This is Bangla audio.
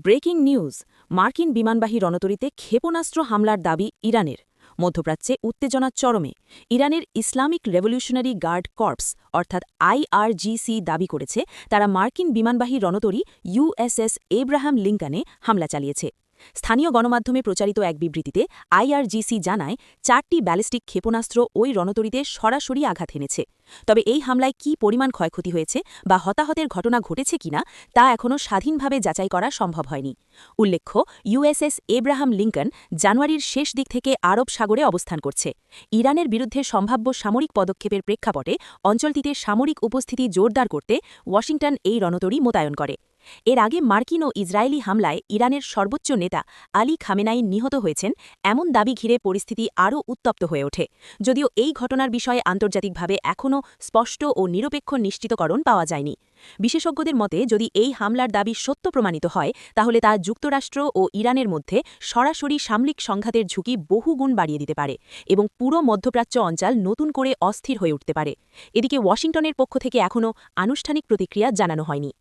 ব্রেকিং নিউজ, মার্কিন বিমানবাহী রণতরীতে ক্ষেপণাস্ত্র হামলার দাবি ইরানের। মধ্যপ্রাচ্যে উত্তেজনা চরমে। ইরানের ইসলামিক রেভলিউশনারি গার্ড কর্পস অর্থাৎ আইআরজিসি দাবি করেছে তারা মার্কিন বিমানবাহী রণতরী ইউএসএস এব্রাহাম লিঙ্কনে হামলা চালিয়েছে। স্থানীয় গণমাধ্যমে প্রচারিত এক বিবৃতিতে আইআরজিসি জানায় 4টি ব্যালিস্টিক ক্ষেপণাস্ত্র ওই রণতরীতে সরাসরি আঘাত হেনেছে। তবে এই হামলায় কী পরিমাণ ক্ষয়ক্ষতি হয়েছে বা হতাহতের ঘটনা ঘটেছে কিনা তা এখনও স্বাধীনভাবে যাচাই করা সম্ভব হয়নি। উল্লেখ্য, ইউএসএস এব্রাহাম লিঙ্কন জানুয়ারির শেষ দিক থেকে আরব সাগরে অবস্থান করছে। ইরানের বিরুদ্ধে সম্ভাব্য সামরিক পদক্ষেপের প্রেক্ষাপটে অঞ্চলটিতে সামরিক উপস্থিতি জোরদার করতে ওয়াশিংটন এই রণতরী মোতায়েন করে। এর আগে মার্কিন ও ইসরায়েলি হামলায় ইরানের সর্বোচ্চ নেতা আলী খামেনাই নিহত হয়েছেন এমন দাবি ঘিরে পরিস্থিতি আরও উত্তপ্ত হয়ে ওঠে। যদিও এই ঘটনার বিষয়ে আন্তর্জাতিকভাবে এখনও স্পষ্ট ও নিরপেক্ষ নিশ্চিতকরণ পাওয়া যায়নি। বিশেষজ্ঞদের মতে, যদি এই হামলার দাবি সত্য প্রমাণিত হয় তাহলে তা যুক্তরাষ্ট্র ও ইরানের মধ্যে সরাসরি সামরিক সংঘাতের ঝুঁকি বহুগুণ বাড়িয়ে দিতে পারে এবং পুরো মধ্যপ্রাচ্য অঞ্চল নতুন করে অস্থির হয়ে উঠতে পারে। এদিকে ওয়াশিংটনের পক্ষ থেকে এখনও আনুষ্ঠানিক প্রতিক্রিয়া জানানো হয়নি।